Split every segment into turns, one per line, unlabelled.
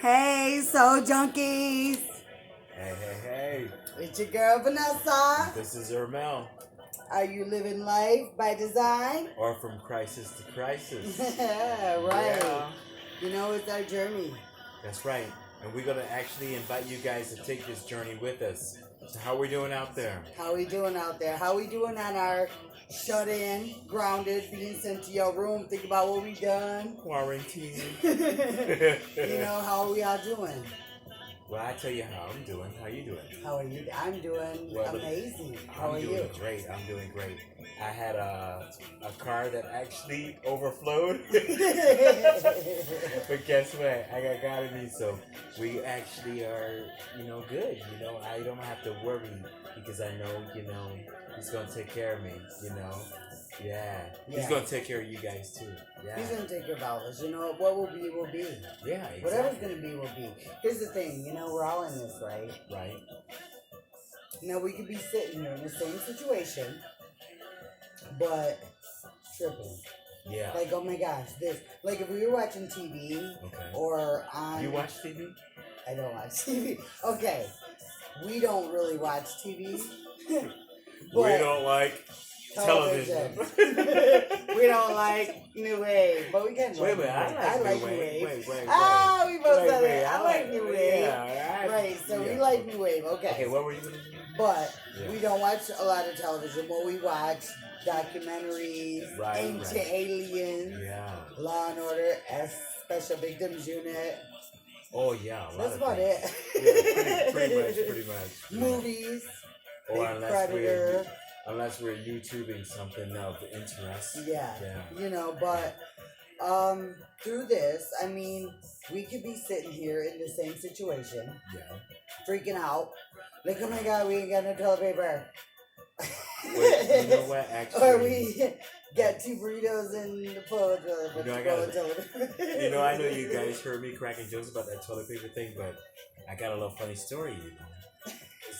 Hey, so junkies.
Hey.
It's your girl Vanessa.
This is Ermel.
Are you living life by design?
Or from crisis to crisis.
Right.
Yeah.
You know, it's our journey.
That's right. And we're going to actually invite you guys to take this journey with us. So how we doing out there?
How we doing out there? How we doing on our shut in, grounded, being sent to your room? Think about what we done.
Quarantine.
You know, how are we all doing?
Well, I tell you how I'm doing. How you doing?
How are you? I'm doing amazing. How are
I'm
you?
doing great. I'm doing great. I had a car that actually overflowed. But guess what? I got God in me, so we actually are, good. I don't have to worry because I know, He's going to take care of me, Yeah. He's going to take care of you guys too. Yeah.
He's going to take care of all of us. You know, what will be, will be.
Yeah, exactly.
Whatever's going to be, will be. Here's the thing, we're all in this, right?
Right.
Now, we could be sitting here in the same situation, but tripping.
Yeah.
Like, oh my gosh, this. Like, if we were watching TV or on.
You watch TV?
I don't watch TV. Okay. We don't really watch TV.
We don't like television.
We don't like New Wave, but we can.
Wait, I like New Wave. Wait.
Ah, we both said it. I like New Wave.
Yeah,
right, so we like New Wave. Okay,
what were you going to do?
But we don't watch a lot of television. What we watch, documentaries, Ancient Aliens, Law and Order, Special Victims Unit.
Oh, yeah.
That's about it.
Yeah, pretty much.
Movies.
Or
Big Predator.
Unless we're YouTubing something of interest.
Yeah. But through this, I mean, we could be sitting here in the same situation.
Yeah.
Freaking out. Like, oh my God, we ain't got no toilet paper.
Wait, you know what? Actually.
Or we got 2 burritos in the toilet paper.
I know you guys heard me cracking jokes about that toilet paper thing, but I got a little funny story,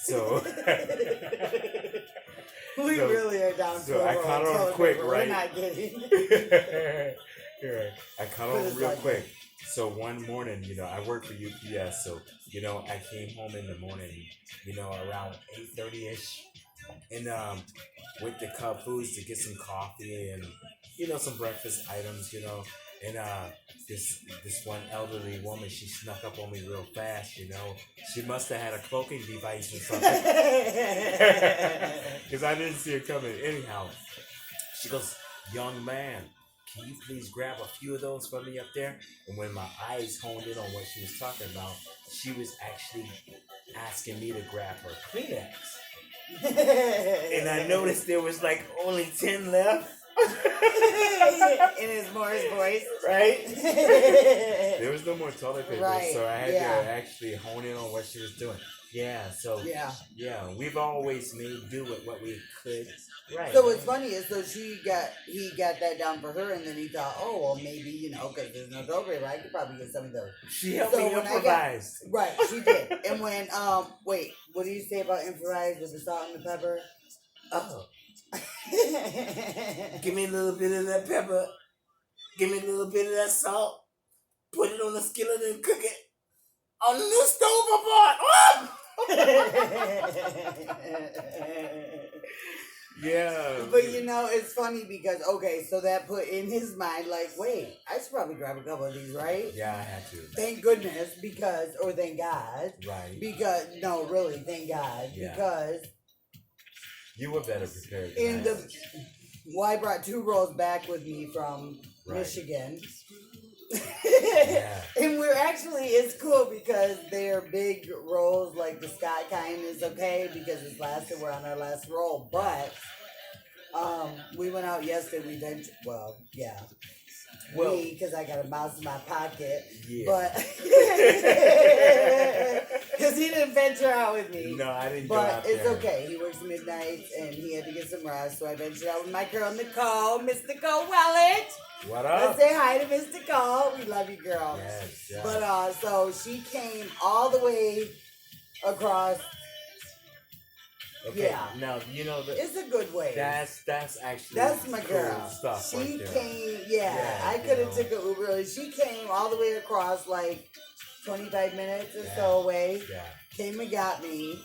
So.
We really are down to
I caught on quick,
paper.
right?
We're not kidding.
I caught on real quick. So one morning, I work for UPS, so I came home in the morning, around 8:30ish, and went to Cub Foods to get some coffee and some breakfast items, and this one elderly woman, she snuck up on me real fast, She must have had a cloaking device or something, because I didn't see her coming. Anyhow, she goes, "Young man, can you please grab a few of those for me up there?" And when my eyes honed in on what she was talking about, she was actually asking me to grab her Kleenex. And I noticed there was like only 10 left.
In his Morris voice.
Right? There was no more toilet paper, so I had to actually hone in on what she was doing. Yeah, so we've always made do with what we could. Right.
So what's funny is, he got that down for her, and then he thought, oh well, maybe because there's no toilet paper, I could probably get some of those.
She helped me improvise.
Right, she did. And when wait, what do you say about improvise with the salt and the pepper?
Oh. Give me a little bit of that pepper. Give me a little bit of that salt. Put it on the skillet and cook it on the new stove I bought. Yeah.
But it's funny because, so that put in his mind, like, wait, I should probably grab a couple of these, right?
Yeah, I had to.
Thank goodness, or thank God.
Right.
Because, no, really, thank God.
Yeah.
Because
you were better prepared.
I brought 2 rolls back with me from Michigan. And we're actually, it's cool because they're big rolls, like the Scott kind is okay because we're on our last roll. But we went out yesterday. Because I got a mouse in my pocket. Yeah. But because he didn't venture out with me.
No, I didn't.
But it's okay. He works midnight and he had to get some rest, so I ventured out with my girl Nicole, Miss Nicole Wellich.
What up?
Let's say hi to Miss Nicole. We love you, girl.
Yes.
But so she came all the way across.
Okay. Yeah. Now
it's a good way.
That's actually
my
cool
girl.
Stuff
she
right there.
came. Yeah I could have took an Uber. She came all the way across, like 25 minutes or
Yeah.
so away.
Yeah.
Came and got me,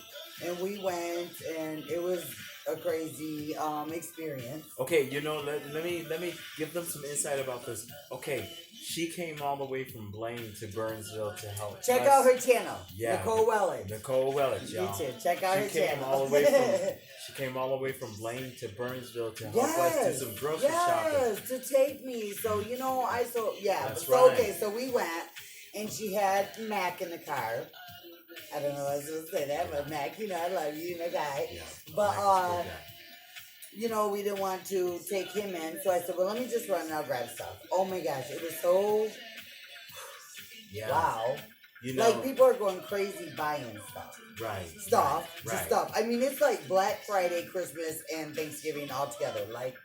and we went, and it was a crazy experience.
Okay, let me give them some insight about this. Okay, she came all the way from Blaine to Burnsville to help.
Check
us.
out her channel,
Yeah.
Nicole Welledge.
Nicole Welledge, y'all.
YouTube. Check out her
She came
channel.
all the way from she came all the way from Blaine to Burnsville to help us do some grocery shopping.
Yes, to take me. So
That's
so
right.
okay, so we went, and she had Mac in the car. I don't know if I was supposed to say that, but Mac, I love you, my guy.
Yeah.
But
Max is a good guy.
we didn't want to take him in, so I said, well, let me just run and I'll grab stuff. Oh my gosh, it was so
Yeah.
wow. Like people are going crazy buying stuff.
Right.
Stuff.
Right.
Just stuff. I mean, it's like Black Friday, Christmas, and Thanksgiving all together. Like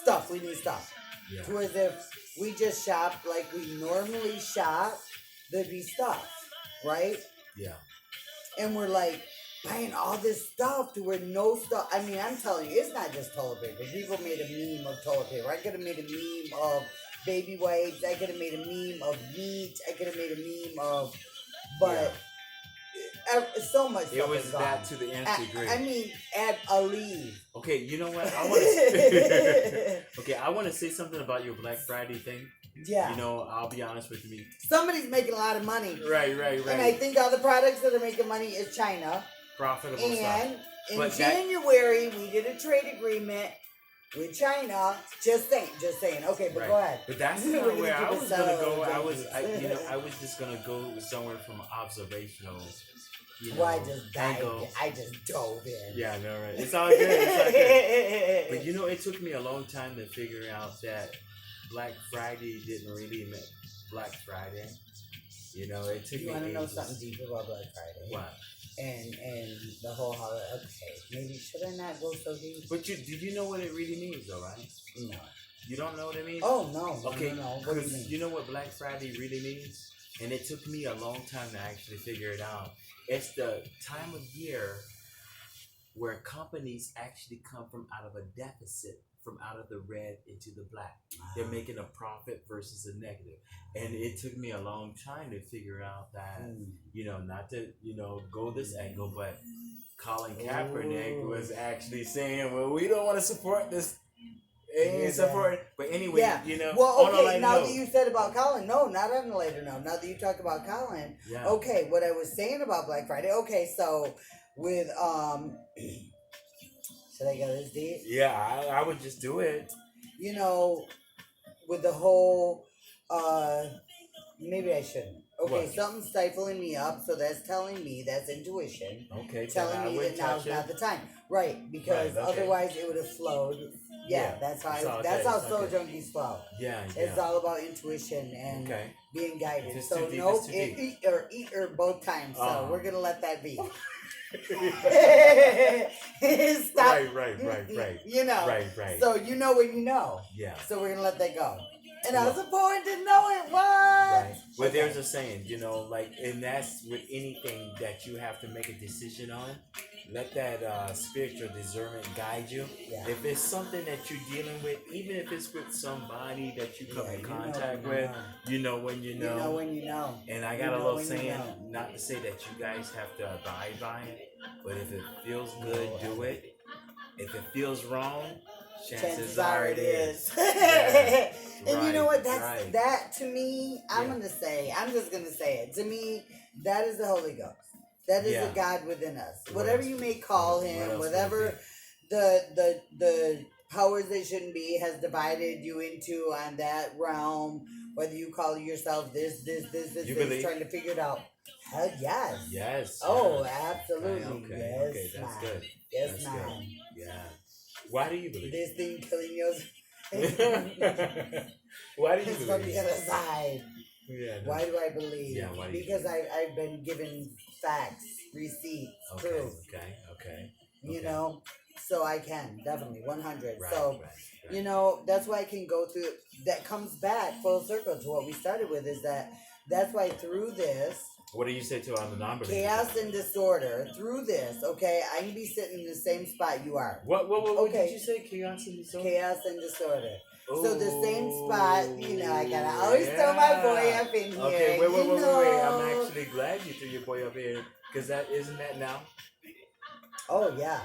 stuff. We need stuff.
Yeah.
To as if we just shop like we normally shop, there'd be stuff. Right?
Yeah.
And we're like buying all this stuff to where no stuff. I mean, I'm telling you, it's not just toilet paper. People made a meme of toilet paper. I could have made a meme of baby wipes. I could have made a meme of meat. I could have made a meme of, but so much.
It was
stuff
that to the nth degree.
I mean, at a leave.
Okay, you know what? I want to. Okay, I want to say something about your Black Friday thing.
Yeah.
I'll be honest with you.
Somebody's making a lot of money.
Right.
And I think all the products that are making money is China.
Profitable
And
stuff.
in
But
January, we did a trade agreement with China. Just saying. Okay, but
Right.
go ahead.
But that's
We're
not
gonna
where I
keep it
was gonna go.
subtle,
I was
Junkies.
just gonna go somewhere from observational.
Well, I just dived
angle.
in. I just dove in.
Yeah, no, right. It's all good. It's all good. But it took me a long time to figure out that Black Friday didn't really mean Black Friday. It took
You
me
want to know
ages.
something deep about Black Friday?
What?
And the whole holiday. Okay, maybe should I not go so deep?
But did you know what it really means, though, right?
No.
You don't know what it means?
Oh no.
Okay,
No. What do you
because
mean?
know what Black Friday really means? And it took me a long time to actually figure it out. It's the time of year where companies actually come from out of a deficit, from out of the red into the black. They're making a profit versus a negative. And it took me a long time to figure out that, not to, go this angle, but Colin Kaepernick was actually saying, well, we don't want to support this. But anyway,
Well,
on a
okay,
light
now
note.
that you said about Colin, no, not on a later note. Now that you talk about Colin,
Yeah.
okay, what I was saying about Black Friday, okay, so with, should I go this deep?
Yeah, I would just do it.
With the whole, maybe I shouldn't. Okay,
What?
something's stifling me up, so that's telling me, that's intuition,
Okay,
telling
I
me
wouldn't
that now's
touch it.
not the time. Right, because
Right, okay.
otherwise it would have flowed. Yeah, that's how
it's all
that's
good,
how
it's
Soul
okay.
Junkies flow.
Yeah,
It's
yeah.
all about intuition and
Okay.
being guided.
If it's
So
too deep,
nope,
it's too deep.
eat or both times. So
Oh.
we're gonna let that be. Stop.
Right. Right. Right.
So you know when you know.
Yeah.
So we're gonna let that go. And I
Well-
was born to know it. What?
Right. But
Okay.
there's a saying, and that's with anything that you have to make a decision on. Let that spiritual discernment guide you.
Yeah.
If it's something that you're dealing with, even if it's with somebody that you come
Yeah,
in
you know
contact
when you
with,
know.
you know when you
You know
know.
when you know.
And I
You
got a
know
little
when you
saying,
know.
not to say that you guys have to abide by it, but if it feels good, do it. If it feels wrong, chances are it is. Yeah.
And you know what? That's
Right.
that to me. I'm just gonna say it. To me, that is the Holy Ghost. That is
Yeah.
the God within us.
What
Whatever
else?
you may call
What
him,
else would it
whatever the powers that shouldn't be has divided you into on that realm. Whether you call yourself this,
You believe?
trying to figure it out. Hell yes.
Yes.
Oh,
yes.
absolutely.
Okay.
Yes,
Okay. That's
ma'am.
good.
Yes,
That's
ma'am.
good. Yeah. Why do you believe?
This thing killing yours.
Why do you
It's from the
believe?
other side.
Yeah. no.
Why do I believe?
Yeah, why do you
Because I've been given facts, receipts,
Okay.
proof.
Okay.
You
Okay.
know, so I can definitely 100.
Right.
So
right.
that's why I can go through. That comes back full circle to what we started with. Is that's why through this
What do you say to all the non-believers?
chaos and disorder, through this, okay, I can be sitting in the same spot you are.
What
Okay.
did you say? Chaos and disorder?
Chaos and disorder.
Ooh,
So the same spot, I gotta always throw my boy up in here.
Okay, wait. I'm
you know.
actually really glad you threw your boy up here because that isn't that now.
Oh yeah.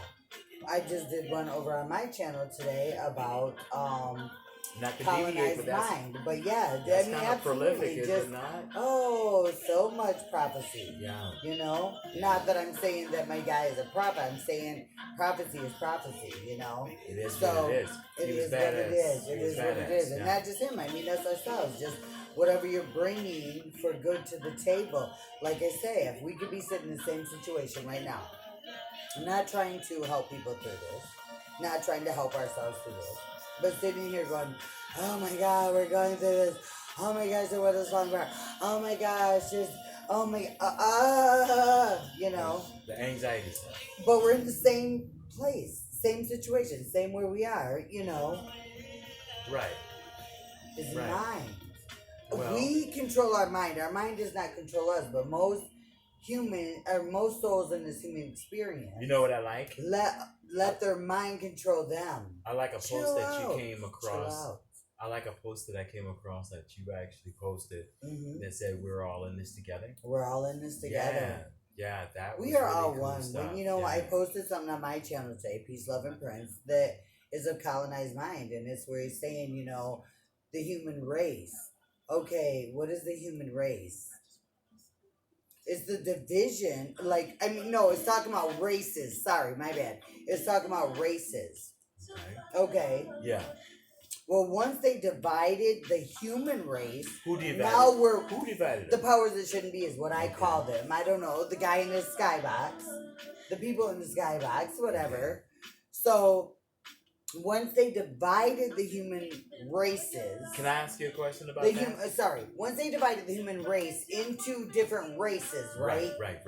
I just did one over on my channel today about
Not to deviate, but
colonized mind. But yeah, I
that's
mean
kind of prolific,
absolutely
is
just
it not?
oh so much prophecy.
Yeah.
You know? Not that I'm saying that my guy is a prophet. I'm saying prophecy is prophecy, you know?
It is
So
what it is.
it
He was
is what it
badass.
is. It
He was
is what it
badass.
is. And
Yeah.
not just him. I mean that's ourselves. Just whatever you're bringing for good to the table. Like I say, if we could be sitting in the same situation right now, I'm not trying to help people through this, not trying to help ourselves through this, but sitting here going, oh my God, we're going through this. Oh my gosh, what is wrong? Oh my gosh, just, oh my, you know.
The anxiety stuff.
But we're in the same place, same situation, same where we are, you know.
Right.
It's
Right.
mind.
Well,
We control our mind. Our mind does not control us, but most most souls in this human experience,
you know what I like?
let their mind control them.
I like a post
Chill
that you
out.
came
Chill
across.
out.
I like a post that I came across that you actually posted
Hmm.
that said we're all in this together.
We're all in this together.
Yeah, that
We
was
are
really
all
cool
one.
stuff.
When you know,
yeah.
I posted something on my channel today, Peace, Love, and Prince, that is a colonized mind, and it's where he's saying, you know, the human race. Okay, what is the human race? It's the division. Like, I mean, no, it's talking about races. Sorry, my bad. It's talking about races.
Okay.
Okay.
Yeah.
Well, once they divided the human race,
Who divided?
now we're
Who divided?
the powers that shouldn't be is what I
Okay.
call them. I don't know, the guy in the skybox, the people in the skybox, whatever. So once they divided the human races,
Can I ask you a question about
the
that?
once they divided the human race into different races, right?
Right.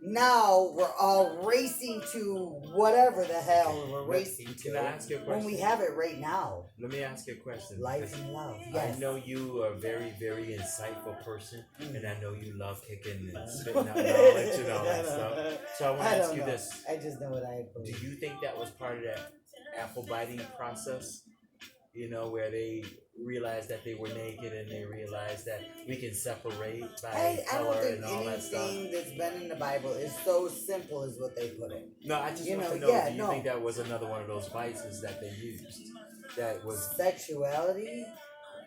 Now we're all racing to whatever the hell we're racing to.
Can I ask you a question?
When we have it right now,
Let me ask you a question.
life
because
and love. Yes.
I know you are a very, very insightful person, and I know you love kicking and spitting out knowledge and all that stuff. So I want to
I
ask
don't
you
know.
this.
I just know what I
Do
believe.
you think that was part of that apple biting process? You know, where they realized that they were naked and they realized that we can separate by
I don't
color
think
and all that stuff.
anything that's been in the Bible is so simple as what they put in.
No, I just
You
want
know,
to know,
yeah,
do you
no.
think that was another one of those vices that they used? That was
Sexuality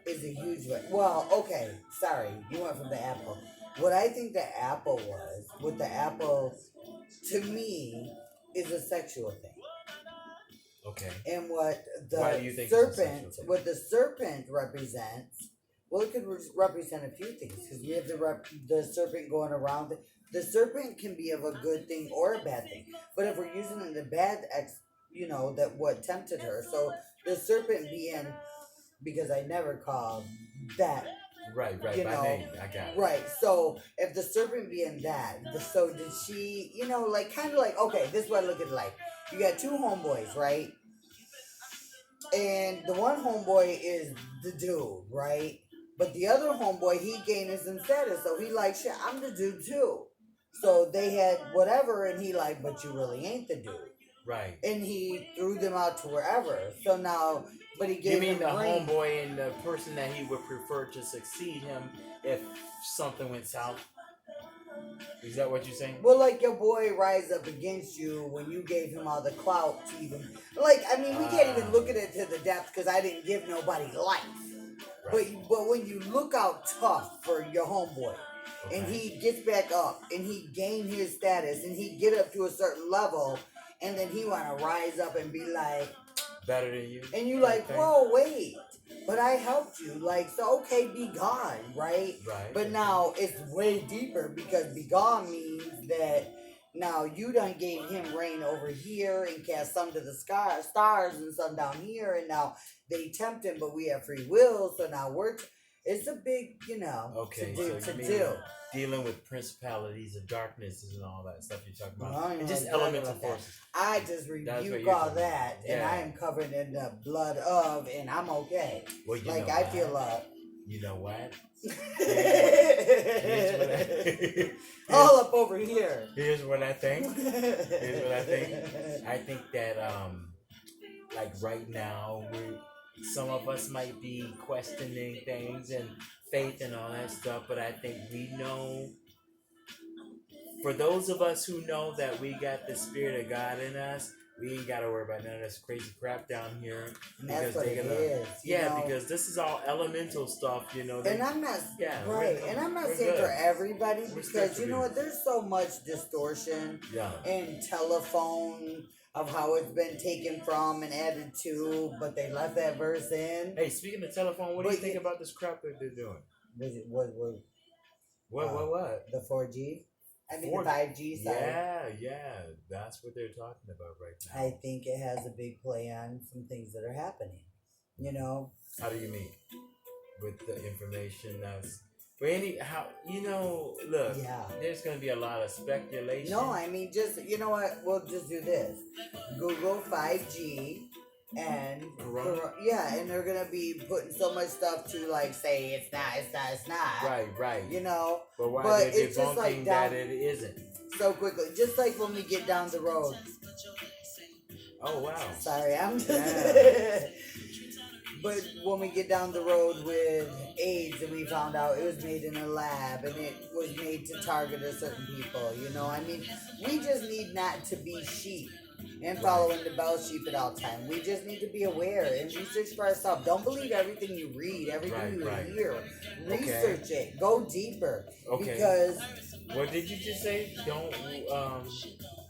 is a huge one. Well, okay, sorry, you went from the apple. What I think the apple was, what the apple, to me, is a sexual thing.
okay.
And what
Why
the
do you think it's a
serpent,
sexual thing?
what the serpent represents, well, it could represent a few things because we have the serpent going around. The serpent can be of a good thing or a bad thing, but if we're using it in the bad you know, that what tempted her. So the serpent being, because I never called that.
Right,
You
by
know,
name. I got it.
Right. So if the serpent being that, so did she, you know, like kind of like, okay, this is what I look at it like. You got two homeboys, right? And the one homeboy is the dude, right? But the other homeboy, he gained some status, so he like, shit, I'm the dude too. So they had whatever, and he like, but you really ain't the dude.
Right.
And he threw them out to wherever. So now, but he gave
You mean
him
the
ring.
homeboy and the person that he would prefer to succeed him if something went south? Is that what you're saying?
Well, like your boy rise up against you when you gave him all the clout to even, like, I mean, we can't even look at it to the depth because I didn't give nobody life.
Right.
But when you look out tough for your homeboy,
Okay.
and he gets back up and he gain his status and he get up to a certain level, and then he want to rise up and be like
better than you,
and you like,
thing.
whoa, wait, but I helped you, like, so okay, be gone, right?
Right.
But now it's way deeper because be gone means that now you done gave him rain over here and cast some to the stars and some down here, and now they tempt him, but we have free will, so now it's a big, you know,
Okay,
to
you
do.
mean dealing with principalities of darknesses and all that stuff you're talking about.
Well, I don't
And
know
just
what you're
elemental
talking about
forces.
I just
That's what
rebuke
you're
all
talking
that,
about.
and
Yeah.
I am covered in the blood of, and I'm okay.
Well, you
Like,
know
I
what?
feel
You know what?
all up over here.
Here's what I think. I think that like right now some of us might be questioning things and faith and all that stuff, but I think we know for those of us who know that we got the Spirit of God in us, we ain't gotta worry about none of this crazy crap down here.
And that's
Because
what
they're
it
gonna,
is.
because this is all elemental stuff,
And I'm not right. And I'm not
we're
saying
good.
for everybody
We're
because you know
good.
what? There's so much distortion
Yeah.
in telephone of how it's been taken from and added to, but they left that verse in.
Hey, speaking of telephone, what do you think about this crap that they're doing? What?
The 4G? I mean,
4G.
the 5G side.
Yeah. That's what they're talking about right now.
I think it has a big play on some things that are happening. You know?
How do you mean? With the information that's... But anyhow, look, there's going to be a lot of speculation.
No, I mean, just, you know what? We'll just do this. Google 5G and and they're gonna be putting so much stuff to like say it's not.
Right.
You know,
but why
but
they're
it's just
debunking
like
that it isn't?
So quickly, just like when we get down the road.
Oh wow!
Sorry, I'm just. But when we get down the road with AIDS, and we found out it was made in a lab and it was made to target a certain people. You know, I mean, we just need not to be sheep. And following the bell sheep at all time. We just need to be aware and research for ourselves. Don't believe everything you read, everything you hear. Research it. Go deeper.
Okay.
Because
what did you just say? Don't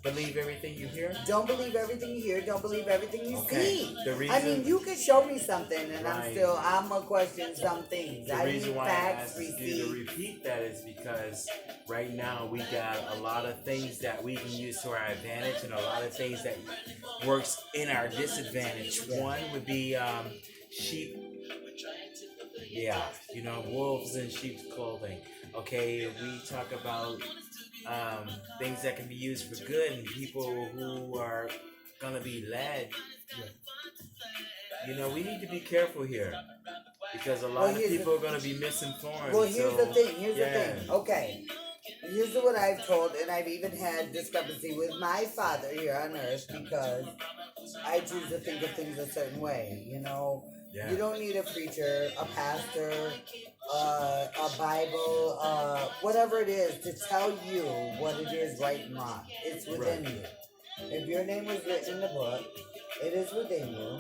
believe everything you hear?
Don't believe everything you hear. Don't believe everything you see.
The reason,
I mean, you could show me something and I'm going to question some things.
The reason why I asked you to repeat that is because right now we got a lot of things that we can use to our advantage and a lot of things that works in our disadvantage. One would be sheep. Yeah, wolves in sheep's clothing. Okay, we talk about things that can be used for good and people who are gonna be led. We need to be careful here because a lot of people are gonna be misinformed.
Well, here's the thing. Okay, here's what I've told, and I've even had discrepancy with my father here on earth because I choose to think of things a certain way. You don't need a preacher, a pastor, a Bible, whatever it is to tell you what it is right and wrong. It's within you. If your name was written in the book, it is within you.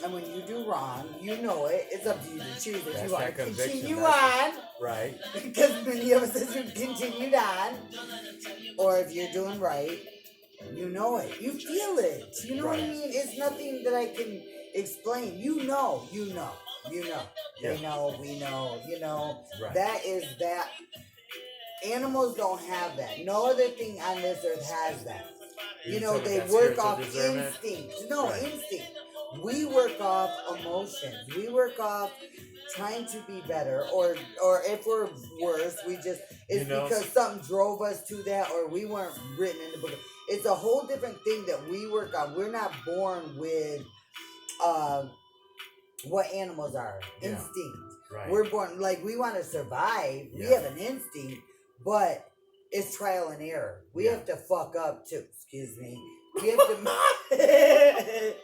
And when you do wrong, you know it. It's up to you to choose if you want to continue on.
Right.
Because many of us have continued on. Or if you're doing right, you know it. You feel it. You know what I mean? It's nothing that I can explain. You know. They know, we know,
Right.
That is that. Animals don't have that. No other thing on this earth has that. They work off instinct. Instinct. We work off emotions. We work off trying to be better, or if we're worse, it's because something drove us to that, or we weren't written in the book. It's a whole different thing that we work on. We're not born with what animals are. Instinct.
Right.
We're born we want to survive. We have an instinct, but it's trial and error. We have to fuck up too. Excuse me. We have to.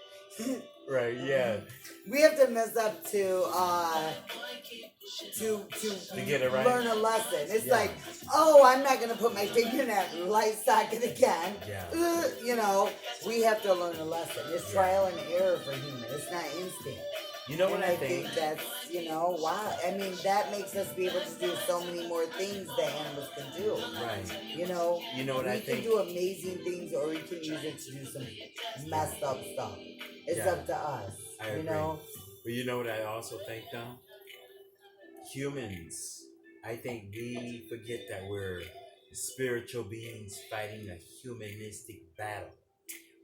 Right. Yeah.
We have to mess up to
get it right.
Learn a lesson. It's like, I'm not gonna put my finger in that light socket again.
Yeah.
We have to learn a lesson. It's trial and error for human. It's not instinct.
You know what
and
I
think that's, wow. I mean, that makes us be able to do so many more things that animals can do.
Right.
You know what
I think?
We can do amazing things, or we can use it to do some messed up stuff. It's up to us.
I agree. But you know what I also think, though? Humans, I think we forget that we're spiritual beings fighting a humanistic battle.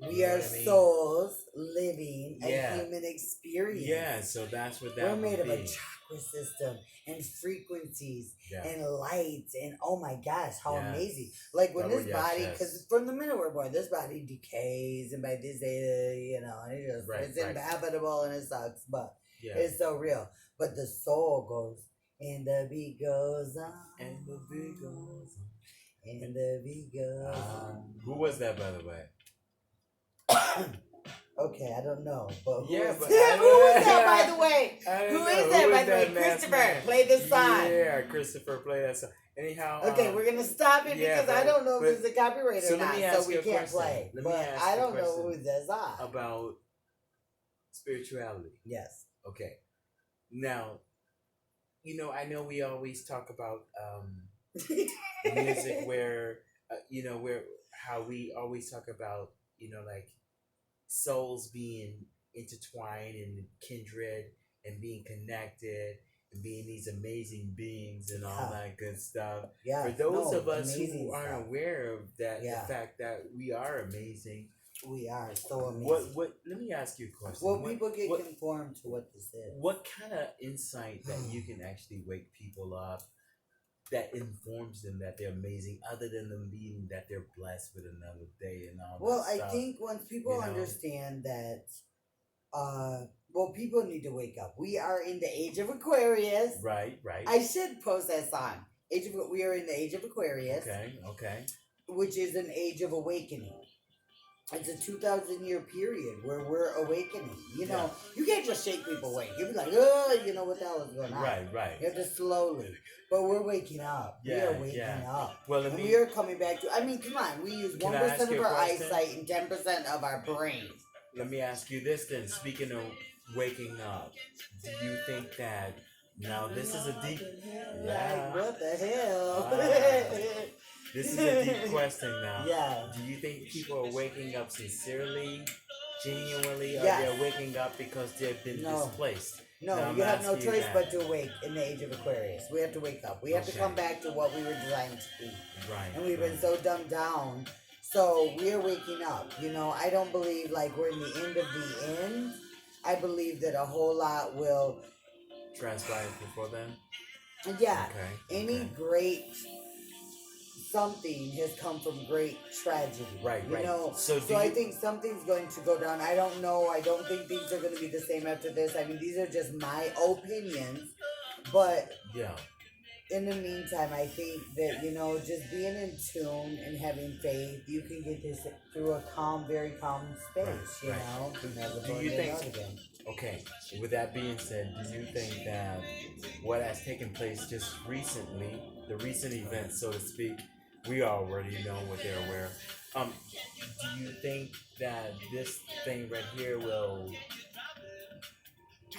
We are souls living a human experience.
Yeah, so that's what that
We're made
would
of
be.
a chakra system and frequencies
Yeah.
and lights and oh my gosh, how amazing! Like when this body, because from the minute we're born, this body decays, and by this day, and it just it's inevitable and it sucks, but it's so real. But the soul goes, and the beat goes on,
and the beat goes on,
and the beat goes on.
Who was that, by the way?
Okay, I don't know, but who
who
is that, by the way? Who is that, by the way? Christopher, play this song.
Yeah, Christopher, play that song. Anyhow,
Okay, we're gonna stop it
yeah,
because I don't know
but
if it's a copyright
so
or
let
not,
me
so
ask
we
you a
can't
question.
play.
Let me
But
ask
I
you a
don't know who
question
this are.
about spirituality.
Yes.
Okay. Now, I know we always talk about music where, where how we always talk about, like souls being intertwined and kindred and being connected and being these amazing beings and all
Yeah.
that good stuff. For
Yes.
those
No,
of us who
amazing
aren't
stuff.
aware of that,
Yeah.
the fact that we are amazing,
We are so amazing.
what? Let me ask you a question.
Well, people get
What?
conformed to what this is.
What kind of insight that you can actually wake people up that informs them that they're amazing, other than them being that they're blessed with another day and all
Well,
that
I
stuff?
think once people
You know,
understand that, well, people need to wake up. We are in the age of Aquarius.
right, right.
I should post that song. We are in the age of Aquarius,
Okay, okay.
which is an age of awakening. It's a 2,000 year period where we're awakening.
Yeah.
You can't just shake people awake. You'll be like, oh, you know what the hell is going on.
Right, right.
You have to slowly. But we're waking up. We
Yeah,
are waking
yeah.
up.
Well,
And we are coming back to, I mean, come on. We use
Can I
1%
ask
of
you a
our
question?
eyesight and 10% of our brain.
Let me ask you this then. Speaking of waking up, do you think that now this is a deep,
Like, what the hell?
this is a deep question now.
Yeah.
Do you think people are waking up sincerely, genuinely, or
Yes.
they're waking up because they've been
No.
displaced?
No,
Now, I'm
you have no
asking you
choice
that.
but to awake in the age of Aquarius. We have to wake up. We have to
Okay.
come back to what we were designed to be.
Right.
And we've been
right.
so dumbed down. So we're waking up. I don't believe like we're in the end of the end. I believe that a whole lot will,
Transpired before then?
yeah,
Okay.
any
okay.
great something has come from great tragedy.
Right, right.
So
So
I think something's going to go down. I don't know. I don't think things are going to be the same after this. I mean, these are just my opinions. But
yeah.
in the meantime, I think that, just being in tune and having faith, you can get this through a calm, very calm space,
Right, Do you think? Okay. With that being said, do you think that what has taken place just recently, the recent events, so to speak, we already know what they're aware. Do you think that this thing right here will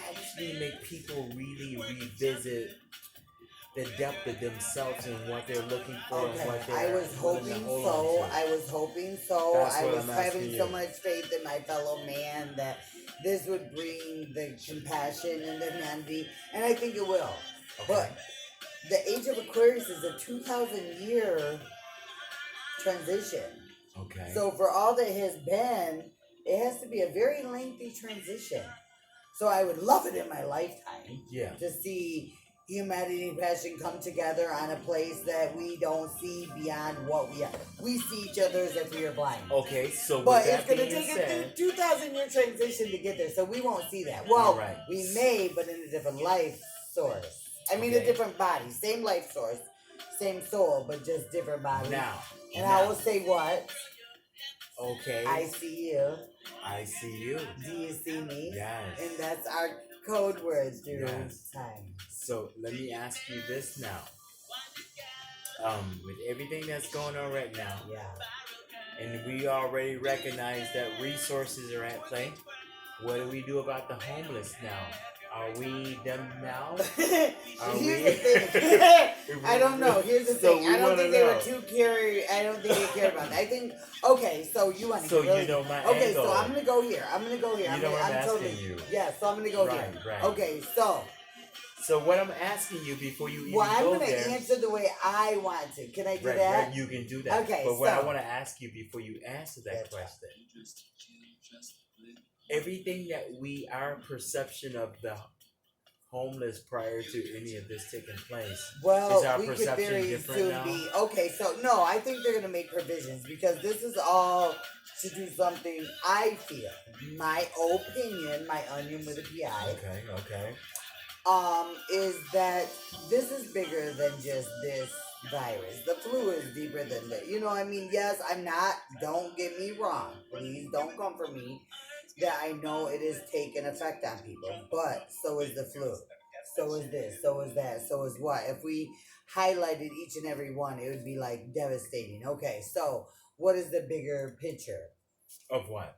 actually make people really revisit the depth of themselves and what they're looking for and what they're
I was
willing to
hoping
hold
so.
on to?
I was hoping so.
That's
I
what
was
I'm asking
having
you.
so much faith in my fellow man that this would bring the compassion and the humanity, and I think it will.
Okay.
But the age of Aquarius is a 2,000 year transition.
Okay.
So for all that has been, it has to be a very lengthy transition. So I would love it in my lifetime
Yeah.
to see humanity and passion come together on a place that we don't see beyond what we are. We see each other as if we are blind.
Okay, so
But
with
it's
that
going to
being
take
said,
a 2,000 year transition to get there, so we won't see that. Well,
Right.
we may, but in a different life source. I mean, a
Okay.
different body. Same life source, same soul, but just different body.
now,
And I will say what?
okay,
I see you.
I see you.
Do you see me?
Yes.
And that's our code words through
Yes.
time.
So let me ask you this now. With everything that's going on right now,
Yeah.
and we already recognize that resources are at play, what do we do about the homeless now? Are we them now? Are
Here's
we?
the thing. I don't know. Here's the
So
thing.
we
I don't
wanna
think they were
know.
too caring. I don't think they cared about that. I think, okay, so you want to
So
really,
you know my
okay,
angle.
so I'm going to go here. I'm
You know what I'm asking you.
Yeah, so I'm going to go
Right,
here.
right.
Okay, so.
So what I'm asking you before you even
Well, I'm
go
going
there.
to answer the way I want to. Can I do that?
Right, you can do that.
Okay,
but what I
so-
want to ask you before you answer that
That's
question, everything that our perception of the homeless prior to any of this taking place,
Well,
is our
we could
perception
very
different
soon
now?
be okay. So no, I think they're gonna make provisions because this is all to do something. I feel my opinion, my onion with a PI,
Okay.
is that this is bigger than just this virus. The flu is deeper than that. You know what I mean? Yes, I'm not. Don't get me wrong. Please don't come for me. That I know it is taking effect on people, but so is the flu. so is this, so is that, so is what. If we highlighted each and every one, it would be like devastating. Okay, so what is the bigger picture?
Of what?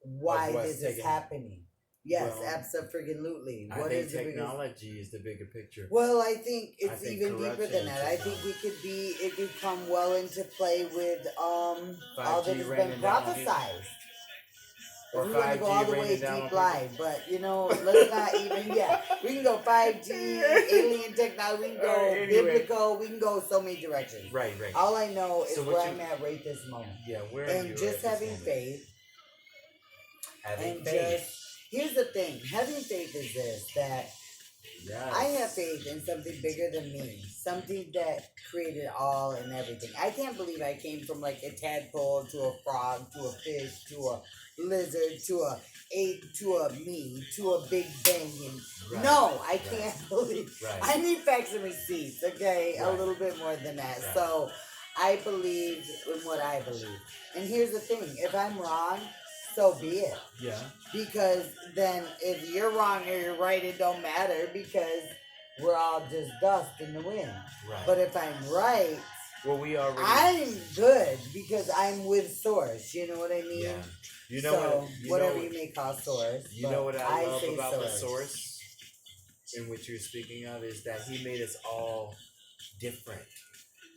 Of
Why
what's
this is
taking?
happening? Yes,
Well,
absolutely.
I
What
think
is the biggest?
technology is the bigger picture.
Well, I think
I
it's
think
even deeper
corruption
than
and
that. I think
technology.
it could come well into play with all that
5G
has been
raining down on people,
prophesized. If
or
we want to go all
5G
the way
raining down on
deep
people.
live, but let's not even, yeah, we can go 5G, alien technology, we can go
Anyway,
biblical, we can go so many directions.
right, right.
All I know is
So
where
what
I'm
you?
at right this moment.
Yeah, where are
And
you
just
at this
having
moment?
faith,
Having
and
faith.
just, here's the thing, having faith is this, that
Yes.
I have faith in something bigger than me, something that created all and everything. I can't believe I came from like a tadpole to a frog to a fish to a lizard to a ape to a me to a big bang. And
Right.
no, I
Right.
can't believe.
Right.
I need facts and receipts. Okay, a
Right.
little bit more than that.
Right.
So I believe in what I believe. And here's the thing: if I'm wrong, so be it.
Yeah.
Because then if you're wrong or you're right, it don't matter because we're all just dust in the wind.
Right.
But if I'm right,
Well, we already.
I'm good because I'm with source. You know what I mean?
Yeah. You know
so
what? You
whatever
know,
you may call source.
you know what I love
say
about the source in which you're speaking of is that he made us all different.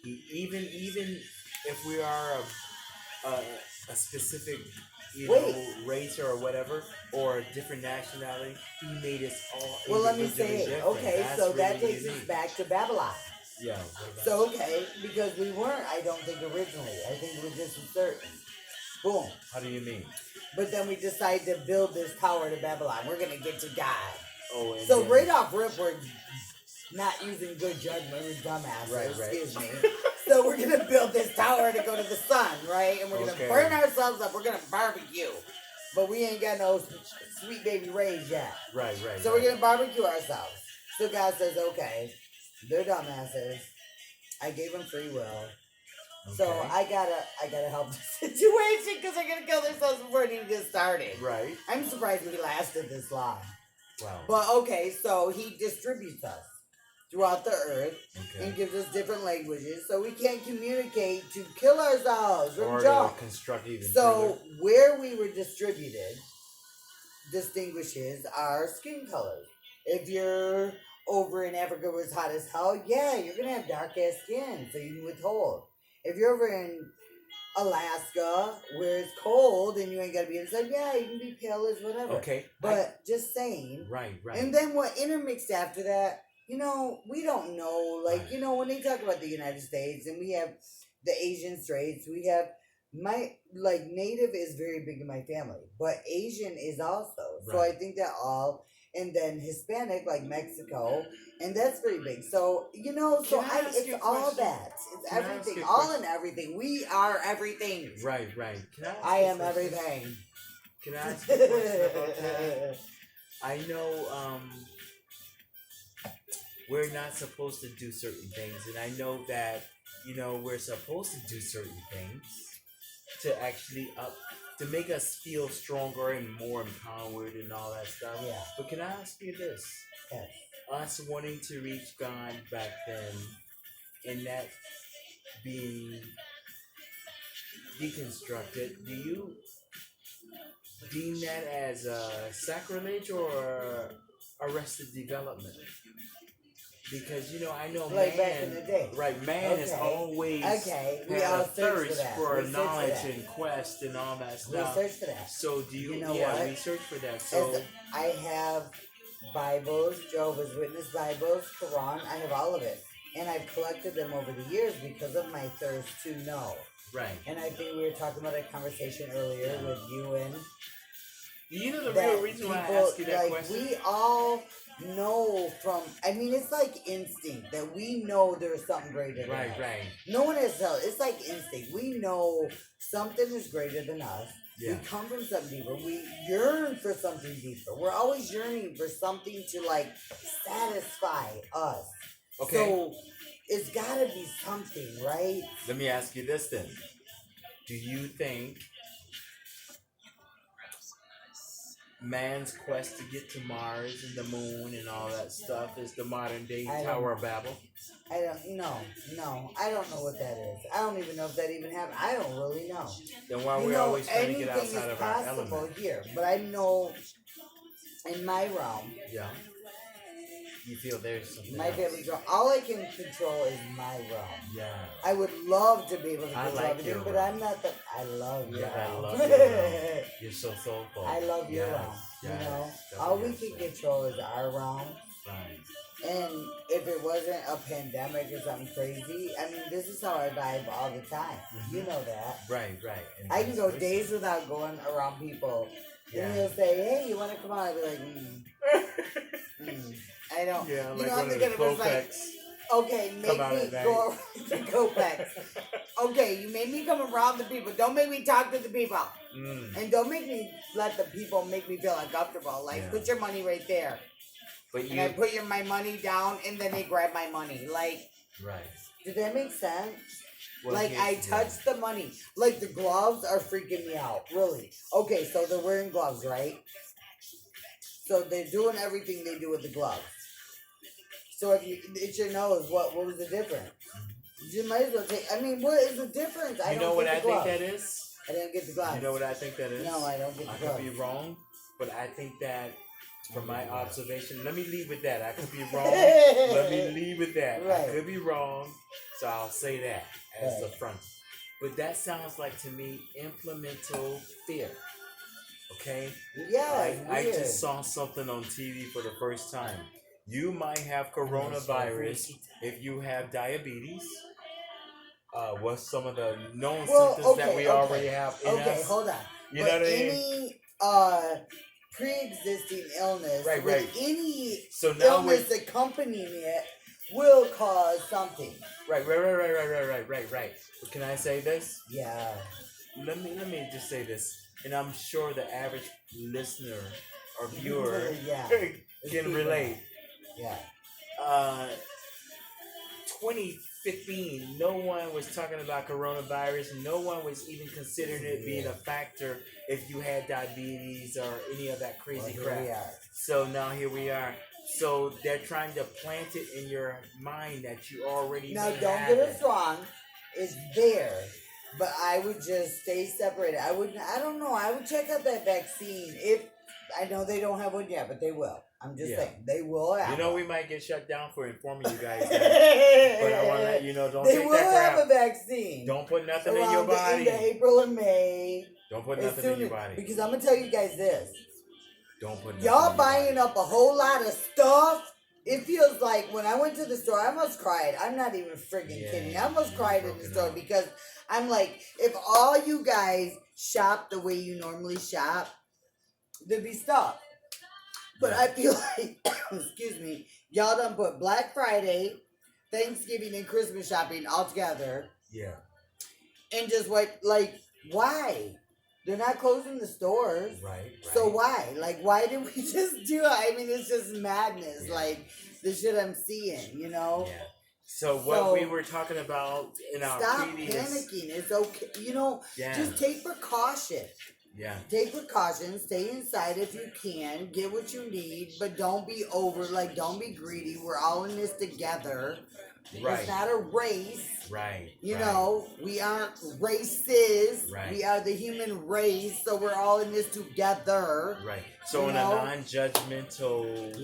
He even if we are a specific race or whatever or a different nationality, he made us all.
Well, let me
individually
say it.
different.
Okay,
That's
so that
really
takes us
unique.
back to Babylon.
Yeah. What about
So okay, because we weren't, I don't think originally. I think it was just certain. Boom.
How do you mean?
But then we decided to build this tower to Babylon. We're gonna get to God.
Oh, and
So
then-
right off rip, we're not using good judgment. We're dumbasses.
Right.
Excuse me. So we're gonna build this tower to go to the sun, right? And we're gonna
Okay.
burn ourselves up. We're gonna barbecue, but we ain't got no sweet baby rays yet.
Right.
So we're gonna barbecue ourselves. So God says, okay, they're dumbasses. I gave them free will. So
Okay.
I gotta help the situation because they're gonna kill themselves before it even gets started.
Right.
I'm surprised we lasted this long.
Wow.
But okay, so he distributes us throughout the earth and
Okay.
gives us different languages so we can't communicate to kill ourselves or
Or to
jump.
construct even
So where we were distributed distinguishes our skin colors. If you're over in Africa where it's hot as hell, yeah, you're gonna have dark ass skin, so you can withhold. If you're over in Alaska where it's cold and you ain't gotta be inside, yeah, you can be pale as whatever.
Okay.
But just saying.
Right.
And then what intermixed after that, we don't know. Like,
Right.
when they talk about the United States and we have the Asian traits, we have Native is very big in my family, but Asian is also. So I
Right.
think that and then Hispanic, like Mexico, and that's very big. So, so
Can I ask
it's
you a
all
question?
that. It's
Can I ask
everything,
you a
all
question?
and everything. We are everything.
Right. Can
I
you a
am
question?
everything.
Can I ask you a question about that? I know we're not supposed to do certain things, and I know that we're supposed to do certain things to actually to make us feel stronger and more empowered and all that stuff.
Yeah.
But can I ask you this?
Yes.
Us wanting to reach God back then, and that being deconstructed, do you deem that as a sacrilege or arrested development? Because I know
Like
man,
back in the day.
right? Man has
Okay.
always
Okay, we
had
all
a
search for
thirst
that.
for
We search for
knowledge
that.
and quest and all that
We
stuff.
search for that.
So do you?
You know
yeah,
what?
we search for that. So
I have Bibles, Jehovah's Witness Bibles, Quran. I have all of it, and I've collected them over the years because of my thirst to know.
right.
And I think we were talking about a conversation earlier with you and
Do you know the
that
real reason why I
people,
ask you that question?
we all know it's like instinct that we know there's something greater than us.
Right.
No one has to tell. It's like instinct. We know something is greater than us.
Yeah.
We come from something deeper. We yearn for something deeper. We're always yearning for something to satisfy us.
Okay.
So it's gotta be something, right?
Let me ask you this then. Do you think man's quest to get to Mars and the moon and all that stuff is the modern day
I don't
Tower
know.
of Babel.
I don't I don't know what that is. I don't even know if that even happened. I don't really know.
Then why are
You
we
know,
always trying to
anything
get outside
is
of our
possible
element?
here, but I know in my realm,
Yeah. You feel there's something
my
else.
family realm, all I can control is my realm.
Yeah.
I would love to be able to
I
control
like
everything,
your
but
realm.
I'm not the. I love your
Yeah, I
realm.
love your realm. You're so soulful.
I love your
Yes,
realm.
yes,
You know,
that's
all
what
we
I
can
say.
control is our realm.
Right.
And if it wasn't a pandemic or something crazy, I mean, this is how I vibe all the time.
Mhm.
You know that.
Right. And
I can go
vice
days
versa.
without going around people.
Yeah.
And he'll say, "Hey, you want to come on?" I'll be like, I don't.
Yeah,
You
like
know,
one
I'm
of
thinking
the
of it's like,
Clopex.
okay,
Come
make
out
me
at night.
go around the Copex. Okay, you made me come around the people. Don't make me talk to the people. And don't make me let the people make me feel uncomfortable. Like,
Yeah.
put your money right there.
But
And I put my money down, and then they grab my money. Like,
right.
did that make sense?
Well,
Like, I touched the money. Like, the gloves are freaking me out. Really. Okay, so they're wearing gloves, right? So they're doing everything they do with the gloves. So if you itch your nose, what was the difference? You might as well take. I mean, what is the difference? I
You
don't
know what
get
I
the gloves.
think that is?
I didn't get the gloves.
You know what I think that is?
No, I don't get the
I
gloves.
could be wrong, but I think that from my observation, let me leave with that. I could be wrong. Let me leave with that.
Right.
I could be wrong, so I'll say that as the
Right.
front. But that sounds like to me implemental fear. Okay?
Yeah, it's
I
weird.
just saw something on TV for the first time. You might have coronavirus if you have diabetes. What's some of the known symptoms that we already have in
Okay,
us?
hold on.
You
But
know what I mean?
any pre-existing illness,
Right.
with any
So now
illness accompanying it, will cause something.
Right. But can I say this?
Yeah.
Let me just say this, and I'm sure the average listener or viewer
Yeah.
can relate.
Yeah.
2015, no one was talking about coronavirus. No one was even considering it being a factor if you had diabetes or any of that crazy
Well,
crap.
here we are.
So now here we are. So they're trying to plant it in your mind that you already
Now,
may
don't
have
get
it.
us wrong. It's there. But I would just stay separated. I don't know. I would check out that vaccine. If I know they don't have one yet, but they will. I'm just saying. They will have
You know,
one.
we might get shut down for informing you guys that. But I want to let you know, don't
they
take
will
that crap.
have a vaccine.
Don't put nothing in
around
your
the
body.
end of April and May.
Don't put
As
nothing
soon
in your
as-
body.
Because I'm going to tell you guys this.
Don't put nothing
Y'all
in your
buying
body.
up a whole lot of stuff. It feels like when I went to the store, I almost cried. I'm not even friggin' kidding. I almost cried in the store because I'm like, if all you guys shop the way you normally shop, there'd be stuff. But I feel like, excuse me, y'all done put Black Friday, Thanksgiving, and Christmas shopping all together.
Yeah.
And just why? They're not closing the stores.
Right.
So why? Like, why did we just do it? I mean, it's just madness.
Yeah.
Like, the shit I'm seeing, you know?
Yeah. So what we were talking about in our
Stop
previous...
panicking. It's okay. You know, just take precaution.
Yeah.
Take precautions. Stay inside if you can. Get what you need. But don't be don't be greedy. We're all in this together.
Right.
It's not a race.
Right.
You know, we aren't races.
Right.
We are the human race, so we're all in this together.
Right. So in a non-judgmental,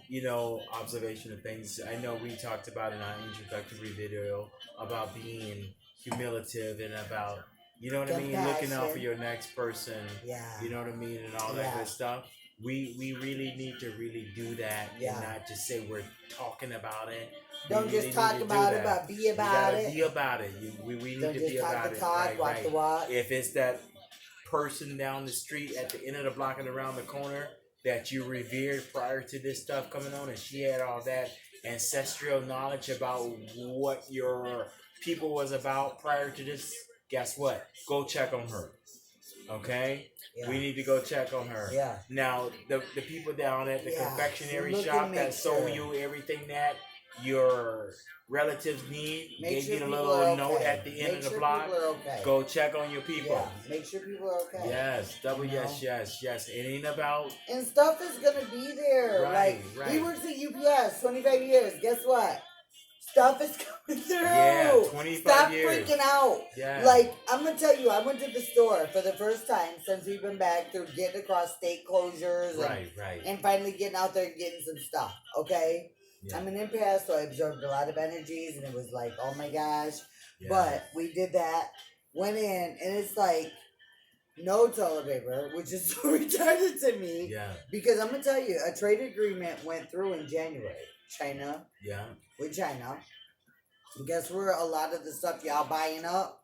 you know, observation of things, I know we talked about in our introductory video about being humiliative and about, you know what I mean, looking out for your next person.
Yeah.
You know what I mean, and all that good stuff. We really need to really do that and not just say we're talking about it.
Don't just talk about it, but be about it.
Be about it. We need to be about it.
Talk, walk the walk.
If it's that person down the street at the end of the block and around the corner that you revered prior to this stuff coming on, and she had all that ancestral knowledge about what your people was about prior to this, guess what? Go check on her. Okay? Yeah. We need to go check on her.
Yeah.
Now, the people down at the confectionery shop that sold you everything that your relatives need,
Make
gave
sure
you a
people
little
are
note
okay.
at the end
Make
of the
sure
block.
people are okay.
Go check on your people.
Yeah, make sure people are okay.
Yes, double
You
yes,
know?
yes. It ain't about
And stuff is gonna be there.
right,
Like he
right.
works at UPS, 25 years. Guess what? Stuff is coming through.
Yeah, 25
Stop
years.
freaking out.
Yeah.
Like, I'm gonna tell you, I went to the store for the first time since we've been back through getting across state closures
Right.
and finally getting out there and getting some stuff. Okay?
Yeah.
I'm an empath, so I absorbed a lot of energies and it was like, oh my gosh.
Yeah.
But we did that, went in, and it's like no toilet paper, which is so retarded to me.
Yeah.
Because I'm gonna tell you, a trade agreement went through in January. China.
Yeah.
With China. And guess where a lot of the stuff y'all buying up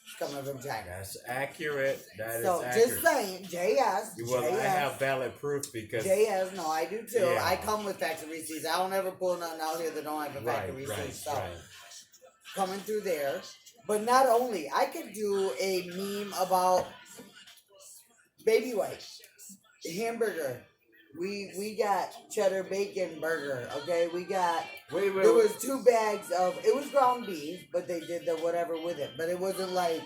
is coming from China.
That's accurate. That
so
is accurate.
just saying, JS.
Well,
JS,
I have valid proof because
JS, no, I do too.
Yeah.
I come with facts and receipts. I don't ever pull nothing out here that don't have a fact and receipt. So coming through there. But not only, I could do a meme about baby wipes, hamburger. We got cheddar bacon burger. Okay, we got.
Wait.
There was 2 bags of. It was ground beef, but they did the whatever with it. But it wasn't like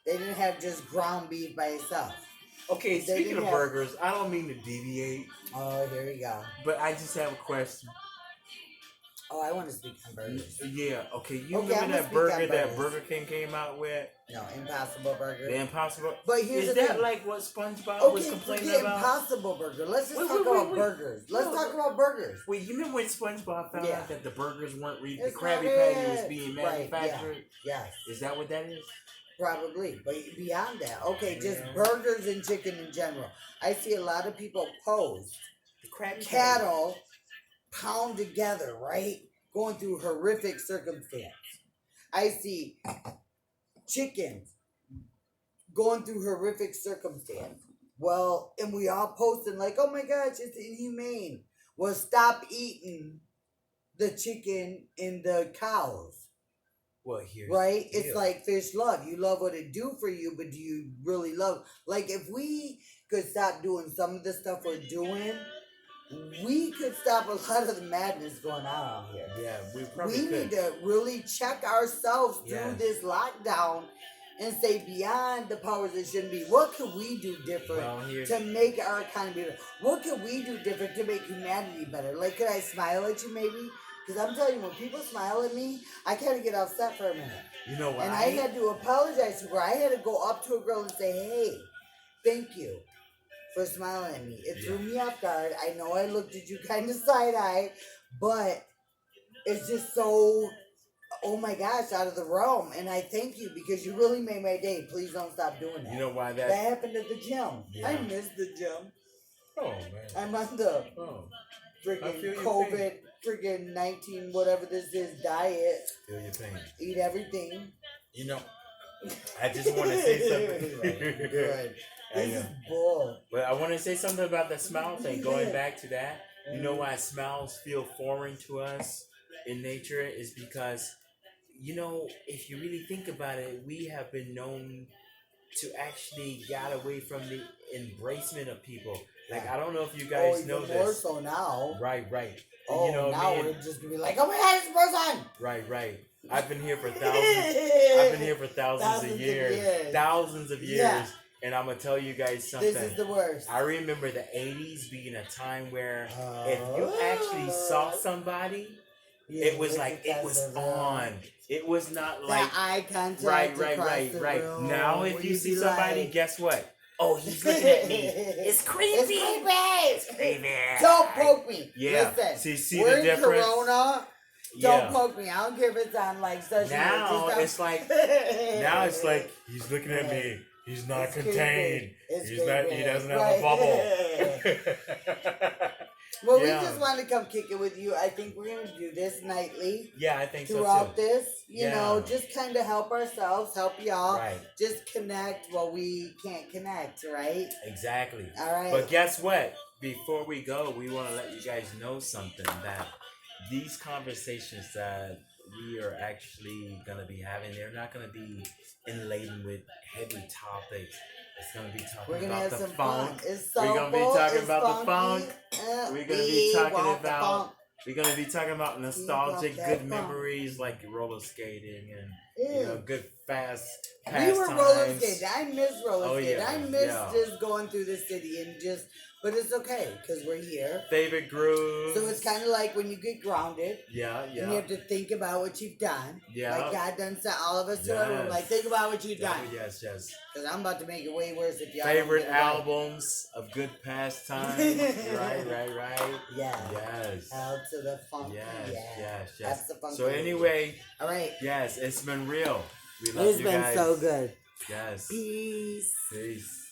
they didn't have just ground beef by itself.
Okay, speaking of burgers, I don't mean to deviate.
Oh, here we go.
But I just have a question.
Oh, I want to speak on burgers.
Yeah, okay. You
Okay,
remember
I'm
that
gonna speak
burger
on
that
burgers.
Burger King came out with?
No, Impossible Burger.
The Impossible.
But here's
Is
the
that
thing.
like what SpongeBob was
Okay,
complaining
forget
about?
Impossible Burger. Let's just
Wait,
talk
wait,
about
wait.
burgers. Let's
No.
talk about burgers.
Wait, you remember when SpongeBob found
Yeah.
out that the burgers weren't the
It's
Krabby
not
Patty was
it.
being
Right,
manufactured?
Yes.
Is that what that is?
Probably, but beyond that, okay, just
Yeah.
burgers and chicken in general. I see a lot of people post
The Krabby
cattle pound together, right? Going through horrific circumstance. I see chickens going through horrific circumstance. Well, and we all posting like, oh my gosh, it's inhumane. Well, stop eating the chicken and the cows.
Well, here's
Right?
the
It's
deal.
like fish love. You love what it do for you, but do you really love? Like if we could stop doing some of the stuff we're doing, we could stop a lot of the madness going on out here.
Yeah, we probably
We
could.
need to really check ourselves through
Yeah.
this lockdown and say beyond the powers that shouldn't be, what could we do different
Well, here's
to make our economy better? What could we do different to make humanity better? Like, could I smile at you maybe? Because I'm telling you, when people smile at me, I kind of get upset for a minute.
you know what?
And I had to apologize to her. I had to go up to a girl and say, hey, thank you for smiling at me. It threw me off guard. I know I looked at you kind of side-eye, but it's just so, oh my gosh, out of the realm. And I thank you because you really made my day. Please don't stop doing that.
You know why
That happened at the gym.
Yeah.
I miss the gym.
Oh man.
I'm on the
Oh. I feel
freaking
your
COVID, freaking 19, whatever this is, diet.
Feel your pain.
Eat everything.
You know, I just want to say something.
Good.
I
This
know.
is bull.
But I want to say something about the smile thing. Going back to that, you know why smiles feel foreign to us in nature is because, you know, if you really think about it, we have been known to actually get away from the embracement of people. Like, I don't know if you guys
even
know
more
this.
so now.
Right.
Oh,
You know,
now
me
we're
and-
just gonna be like, oh my god, it's person.
Right. I've been here for thousands of years. Thousands of years.
Yeah.
And I'm going to tell you guys something.
This is the worst.
I remember the 80s being a time where if you actually saw somebody, it was like it was on. It was not like
that eye contact.
right.
Room,
Now if
where
you
you'd
see
be
somebody,
like,
guess what? Oh, he's looking at me. It's creepy.
It's
Creepy.
Don't poke me.
Yeah.
Listen,
See
we're
the
in
difference?
Corona. Don't poke me. I don't care if it's on like such.
Now it's like he's looking at me. He's not
It's
contained.
It's
He's not. He
creepy.
doesn't have
Right.
a bubble.
Well,
Yeah.
we just wanted to come kick it with you. I think we're gonna do this nightly
Yeah, I think so
throughout
too.
this. You know,
Yeah.
just kind of help ourselves, help y'all.
Right.
Just connect while we can't connect, right?
Exactly.
All right.
But guess what? Before we go, we want to let you guys know something that these conversations that we are actually going to be having, they're not going to be laden with heavy topics. It's going to be talking
We're gonna
about
have
the
some
funk.
fun. It's
We're gonna be
soulful,
talking
it's
about the
funky.
funk. We're gonna be
We
talking
want the
about
funk.
We're gonna be talking about nostalgic,
that
good
funk.
memories like roller skating and
Yeah.
good fast
We
pastimes.
were roller skating. I miss roller
Oh,
skating.
yeah,
I miss
yeah.
just going through the city and just, but it's okay because we're here.
Favorite grooves.
So it's kind of like when you get grounded
Yeah,
and you
yeah.
have to think about what you've done.
Yeah.
Like God done sent all of us to our room.
Yes.
Like, think about what you've
Oh,
done.
yes, yes.
Because I'm about to make it way worse if y'all
Favorite
don't get it right.
albums of good pastimes. right.
Yeah.
Yes.
Out to the funky.
Yes.
That's the funky.
So anyway,
all right.
yes, it's been real. We love
It's
you
been
guys.
so good.
Yes.
Peace.
Peace.